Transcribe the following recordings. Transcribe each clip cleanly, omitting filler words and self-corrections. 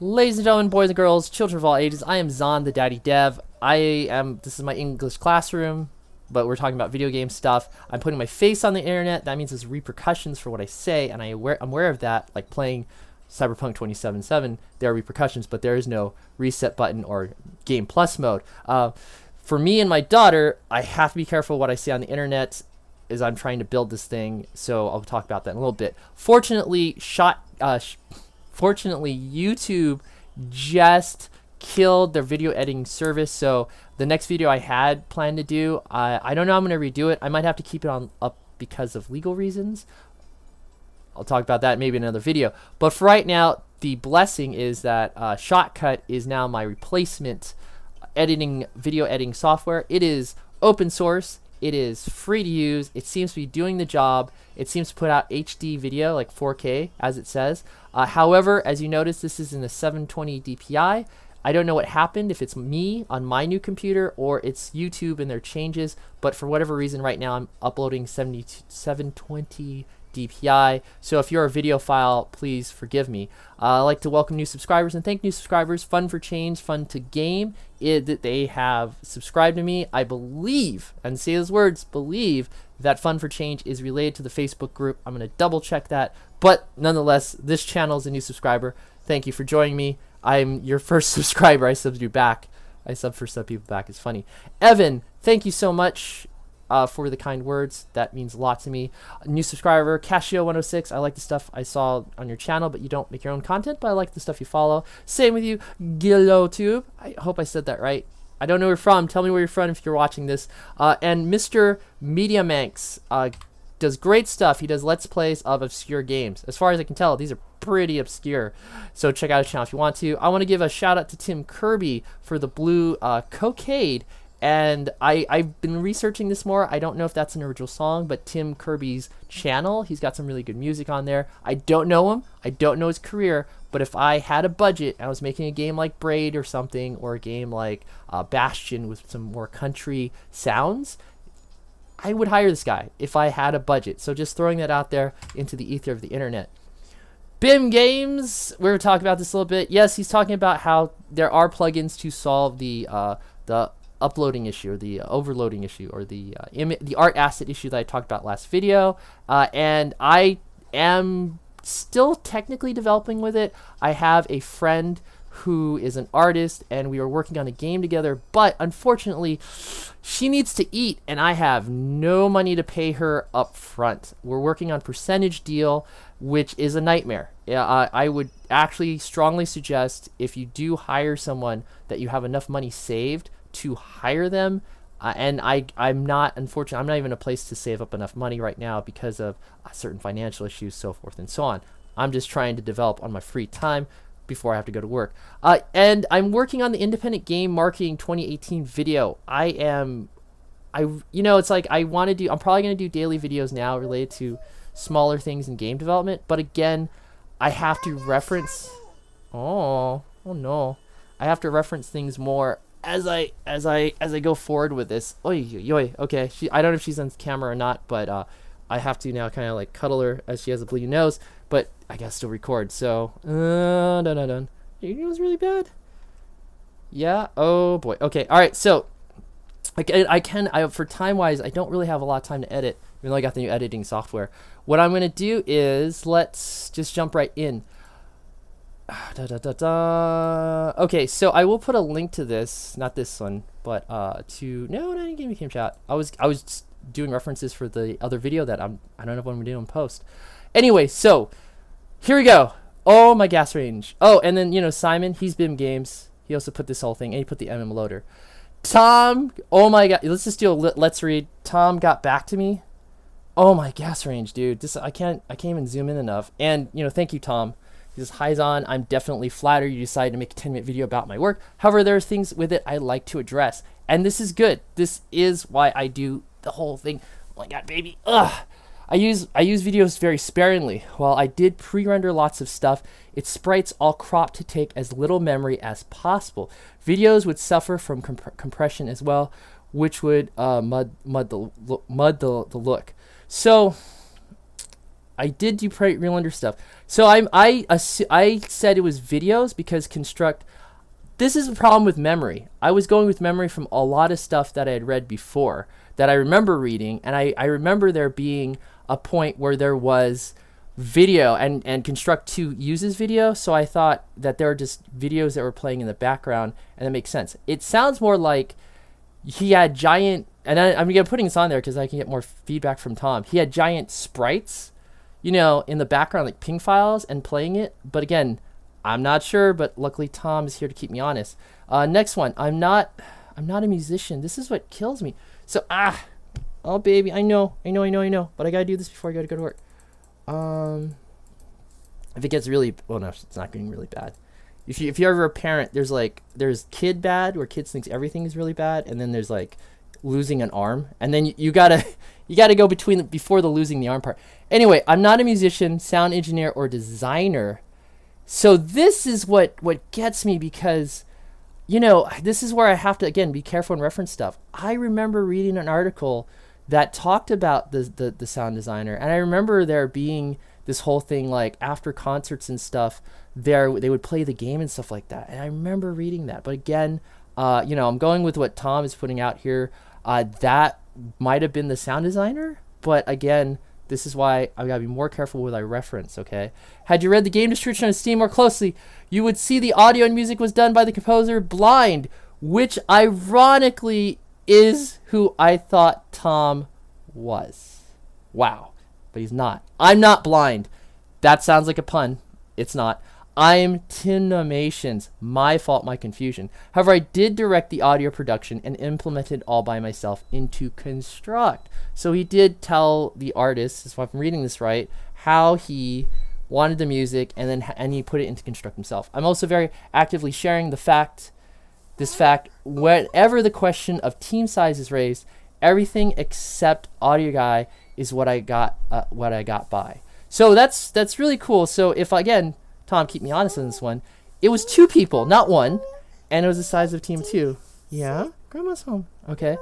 Ladies and gentlemen, boys and girls, children of all ages, I am Zon, the Daddy Dev. This is my English classroom, but we're talking about video game stuff. I'm putting my face on the internet. That means there's repercussions for what I say, and I'm aware of that. Like playing Cyberpunk 2077, there are repercussions, but there is no reset button or Game Plus mode. For me and my daughter, I have to be careful what I say on the internet as I'm trying to build this thing, so I'll talk about that in a little bit. Fortunately, YouTube just killed their video editing service, so the next video I had planned to do, I don't know how I'm going to redo it. I might have to keep it up because of legal reasons. I'll talk about that maybe in another video. But for right now, the blessing is that Shotcut is now my replacement video editing software. It is open source. It is free to use. It seems to be doing the job. It seems to put out HD video, like 4K, as it says. However, as you notice, this is in a 720 DPI. I don't know what happened, if it's me on my new computer or it's YouTube and their changes, but for whatever reason right now I'm uploading 720 DPI. So if you're a video file, please forgive me. I'd like to welcome new subscribers and thank new subscribers. Fun for Change, Fun to Game, that they have subscribed to me. I believe, and say those words, believe that Fun for Change is related to the Facebook group. I'm going to double check that, but nonetheless, this channel is a new subscriber. Thank you for joining me. I'm your first subscriber. I subbed you back. I sub for some people back. It's funny. Evan, thank you so much for the kind words. That means a lot to me. New subscriber, Casio106. I like the stuff I saw on your channel, but you don't make your own content, but I like the stuff you follow. Same with you, Godot. I hope I said that right. I don't know where you're from. Tell me where you're from if you're watching this. And Mr. MediaManx does great stuff. He does Let's Plays of obscure games. As far as I can tell, these are pretty obscure. So check out his channel if you want to. I want to give a shout out to Tim Kirby for the blue Cocaine. And I've been researching this more. I don't know if that's an original song, but Tim Kirby's channel, he's got some really good music on there. I don't know him. I don't know his career. But if I had a budget and I was making a game like Braid or something, or a game like Bastion with some more country sounds, I would hire this guy if I had a budget. So just throwing that out there into the ether of the internet. BIM Games, we were talking about this a little bit. Yes, he's talking about how there are plugins to solve the uploading issue, or the overloading issue, or the art asset issue that I talked about last video. And I am still technically developing with it. I have a friend who is an artist and we are working on a game together, but unfortunately she needs to eat and I have no money to pay her up front. We're working on percentage deal, which is a nightmare. I would actually strongly suggest, if you do hire someone, that you have enough money saved to hire them. And I'm not, unfortunately, I'm not even in a place to save up enough money right now because of certain financial issues, so forth and so on. I'm just trying to develop on my free time before I have to go to work. And I'm working on the Independent Game Marketing 2018 video. It's like I'm probably going to do daily videos now related to smaller things in game development. But again, I have to reference, oh no, I have to reference things more as I go forward with this. Okay, I don't know if she's on camera or not, but I have to now kind of like cuddle her as she has a bleeding nose, but I gotta still record. So done. It was really bad. Yeah. Oh boy. Okay. All right. So for time wise, I don't really have a lot of time to edit, even though I got the new editing software. What I'm gonna do is let's just jump right in. Okay, so I will put a link to this, not this one, but no, not in game chat. I was doing references for the other video that I don't know when we're doing post. Anyway, so here we go. Oh, my gas range. Oh, and then Simon, he's BIM Games. He also put this whole thing, and he put the MM loader. Tom, oh my god, let's just do a let's read. Tom got back to me. Oh, my gas range, dude. I can't even zoom in enough. And thank you, Tom. He says, "Hi Zon, I'm definitely flattered you decided to make a 10-minute video about my work. However, there are things with it I'd like to address. And this is good. This is why I do the whole thing." Oh my god, baby. Ugh. I use videos very sparingly. While I did pre-render lots of stuff, its sprites all cropped to take as little memory as possible. Videos would suffer from compression as well, which would mud the look. So I did do real under stuff. So I said it was videos because construct. This is a problem with memory. I was going with memory from a lot of stuff that I had read before that I remember reading, and I remember there being a point where there was video, and Construct 2 uses video, so I thought that there were just videos that were playing in the background, and that makes sense. It sounds more like he had giant, and I'm putting this on there because I can get more feedback from Tom. He had giant sprites, you know, in the background, like ping files, and playing it, but again, I'm not sure, but luckily Tom is here to keep me honest. Next one. I'm not a musician. This is what kills me. So, oh baby, I know, but I gotta do this before I gotta go to work. If it gets really, well, no, it's not getting really bad. If you're ever a parent, there's kid bad, where kids thinks everything is really bad, and then there's like losing an arm, and then you gotta go before the losing the arm part. Anyway, I'm not a musician, sound engineer, or designer. So this is what gets me, because, you know, this is where I have to, again, be careful and reference stuff. I remember reading an article that talked about the sound designer, and I remember there being this whole thing, like after concerts and stuff, they would play the game and stuff like that. And I remember reading that. But again, you know, I'm going with what Tom is putting out here. That might have been the sound designer, but again, this is why I gotta be more careful with I reference, okay? Had you read the game description on Steam more closely, you would see the audio and music was done by the composer Blind, which ironically is who I thought Tom was. Wow. But he's not. I'm not blind. That sounds like a pun. It's not. I'm Tinomations. My fault, my confusion. However, I did direct the audio production and implemented all by myself into Construct. So he did tell the artist, if I'm reading this right, how he wanted the music, and he put it into Construct himself. I'm also very actively sharing this fact, whenever the question of team size is raised, everything except audio guy is what I got by. So that's really cool. So if, again, Tom, keep me honest on this one, it was 2 people, not 1, and it was the size of team 2. Yeah, grandma's home. Okay.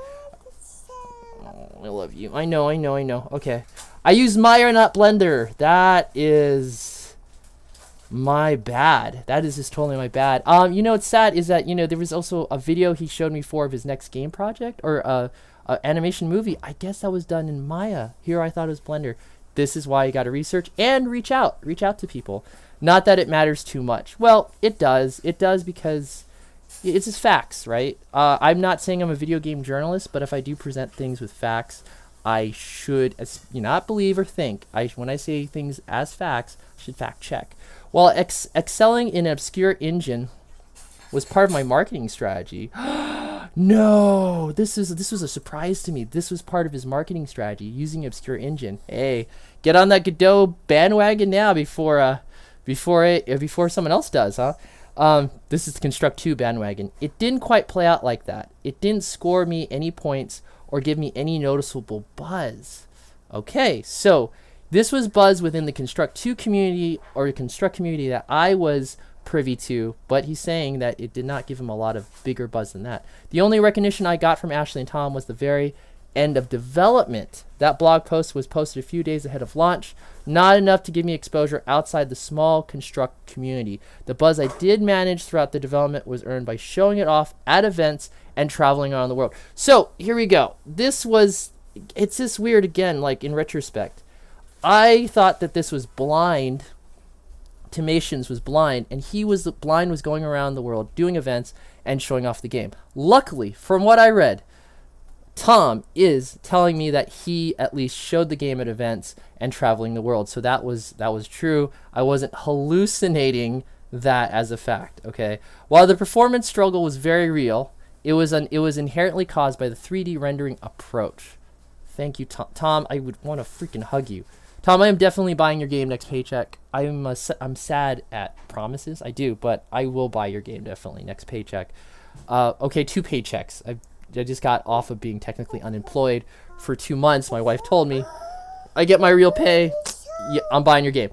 Oh, I love you. I know. Okay. I use Maya, not Blender. That is my bad. That is just totally my bad. You know, what's sad is that, you know, there was also a video he showed me of his next game project, or animation movie. I guess that was done in Maya. Here I thought it was Blender. This is why you got to research and reach out to people. Not that it matters too much. Well, it does. It does, because it's just facts, right? I'm not saying I'm a video game journalist, but if I do present things with facts, I should not believe or think. When I say things as facts, I should fact check. While excelling in an obscure engine was part of my marketing strategy. No, this was a surprise to me. This was part of his marketing strategy, using obscure engine. Hey, get on that Godot bandwagon now before someone else does, huh? This is the Construct 2 bandwagon. It didn't quite play out like that. It didn't score me any points or give me any noticeable buzz. Okay, so this was buzz within the Construct 2 community, or the Construct community that I was privy to, but he's saying that it did not give him a lot of bigger buzz than that. The only recognition I got from Ashley and Tom was the very end of development. That blog post was posted a few days ahead of launch. Not enough to give me exposure outside the small Construct community. The buzz I did manage throughout the development was earned by showing it off at events and traveling around the world. So here we go. It's just weird again, like in retrospect. I thought that this was Blind. Timations was Blind, and Blind was going around the world doing events and showing off the game. Luckily, from what I read, Tom is telling me that he at least showed the game at events and traveling the world. So that was true. I wasn't hallucinating that as a fact, okay? While the performance struggle was very real, it was inherently caused by the 3D rendering approach. Thank you, Tom. Tom, I would want to freaking hug you. Tom, I am definitely buying your game next paycheck. I'm sad at promises. I do, but I will buy your game definitely next paycheck. Okay, 2 paychecks. I just got off of being technically unemployed for 2 months. My wife told me I get my real pay. Yeah, I'm buying your game.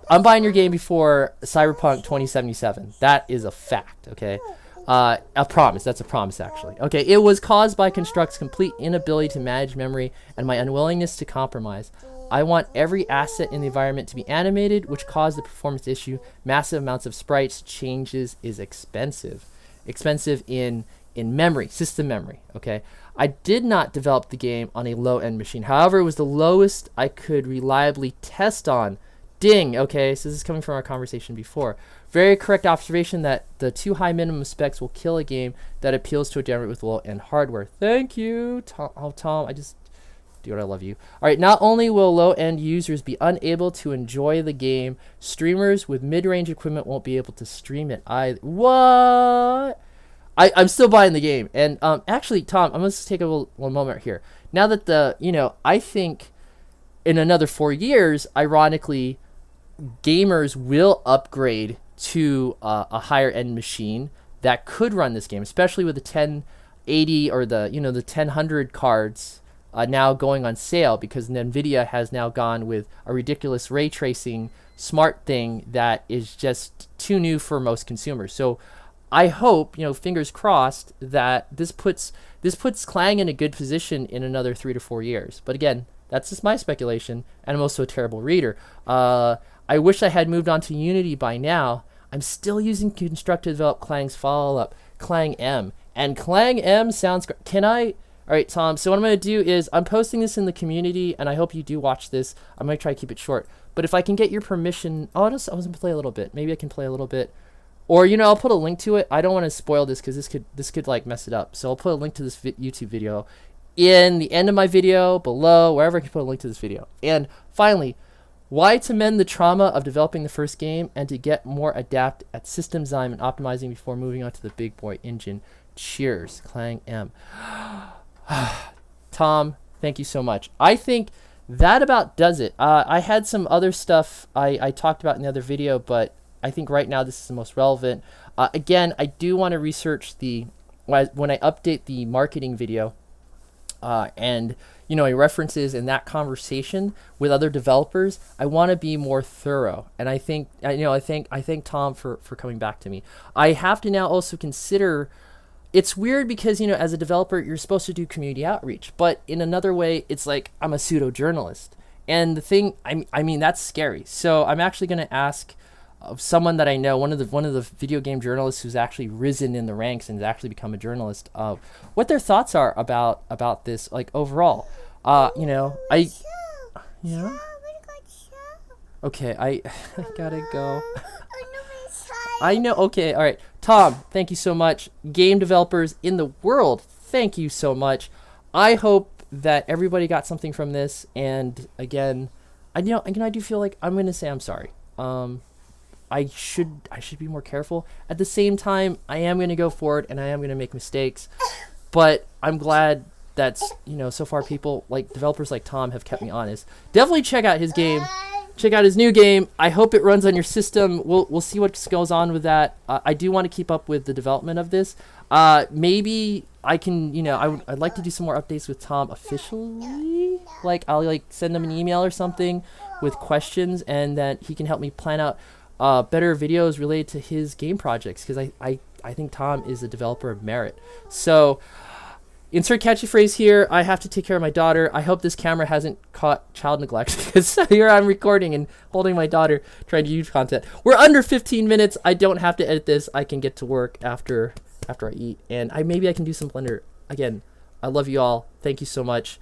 I'm buying your game before Cyberpunk 2077. That is a fact, okay? A promise. That's a promise, actually. Okay, it was caused by Construct's complete inability to manage memory and my unwillingness to compromise. I want every asset in the environment to be animated, which caused the performance issue. Massive amounts of sprites changes is expensive. Expensive in memory, system memory, okay? I did not develop the game on a low-end machine. However, it was the lowest I could reliably test on. Ding, okay, so this is coming from our conversation before. Very correct observation that the too high minimum specs will kill a game that appeals to a generate with low-end hardware. Thank you, Tom. Oh, Tom, I just... Dude, I love you. All right, not only will low-end users be unable to enjoy the game, streamers with mid-range equipment won't be able to stream it either. What? I'm still buying the game. And actually, Tom, I'm going to take one moment here. Now that I think in another 4 years, ironically, gamers will upgrade to a higher-end machine that could run this game, especially with the 1080 or the 1000 cards now going on sale, because NVIDIA has now gone with a ridiculous ray tracing smart thing that is just too new for most consumers. So I hope, fingers crossed, that this puts Clang in a good position in another 3 to 4 years. But again, that's just my speculation, and I'm also a terrible reader. I wish I had moved on to Unity by now. I'm still using Construct to develop Clang's follow-up, Clang M. And Clang M sounds great. Can I... All right, Tom, so what I'm going to do is I'm posting this in the community, and I hope you do watch this. I'm going to try to keep it short. But if I can get your permission... Oh, I was going to play a little bit. Maybe I can play a little bit. Or, I'll put a link to it. I don't want to spoil this because this could like mess it up. So I'll put a link to this YouTube video in the end of my video, below, wherever I can put a link to this video. And finally, why to mend the trauma of developing the first game and to get more adept at system design and optimizing before moving on to the big boy engine. Cheers, Clang M. Tom, thank you so much. I think that about does it. I had some other stuff I talked about in the other video, but I think right now this is the most relevant. Again, I do want to research when I update the marketing video and it references in that conversation with other developers. I want to be more thorough, and I thank Tom for coming back to me. I have to now also consider. It's weird because, as a developer, you're supposed to do community outreach. But in another way, it's like I'm a pseudo-journalist. And the thing, I mean, that's scary. So I'm actually going to ask someone that I know, one of the video game journalists who's actually risen in the ranks and has actually become a journalist, what their thoughts are about this, like, overall. Okay, I gotta go. I know, okay, all right. Tom, thank you so much. Game developers in the world, thank you so much. I hope that everybody got something from this. And again, I do feel like I'm going to say I'm sorry. I should be more careful. At the same time, I am going to go forward and I am going to make mistakes. But I'm glad that, so far people like developers like Tom have kept me honest. Definitely check out his game. Check out his new game. I hope it runs on your system. We'll see what goes on with that. I do want to keep up with the development of this. Maybe I can, I'd like to do some more updates with Tom officially. Like I'll send him an email or something with questions, and that he can help me plan out better videos related to his game projects, because I think Tom is a developer of merit. So insert catchy phrase here. I have to take care of my daughter. I hope this camera hasn't caught child neglect, because here I'm recording and holding my daughter trying to use content. We're under 15 minutes. I don't have to edit this. I can get to work after I eat, and maybe I can do some Blender. Again, I love you all. Thank you so much.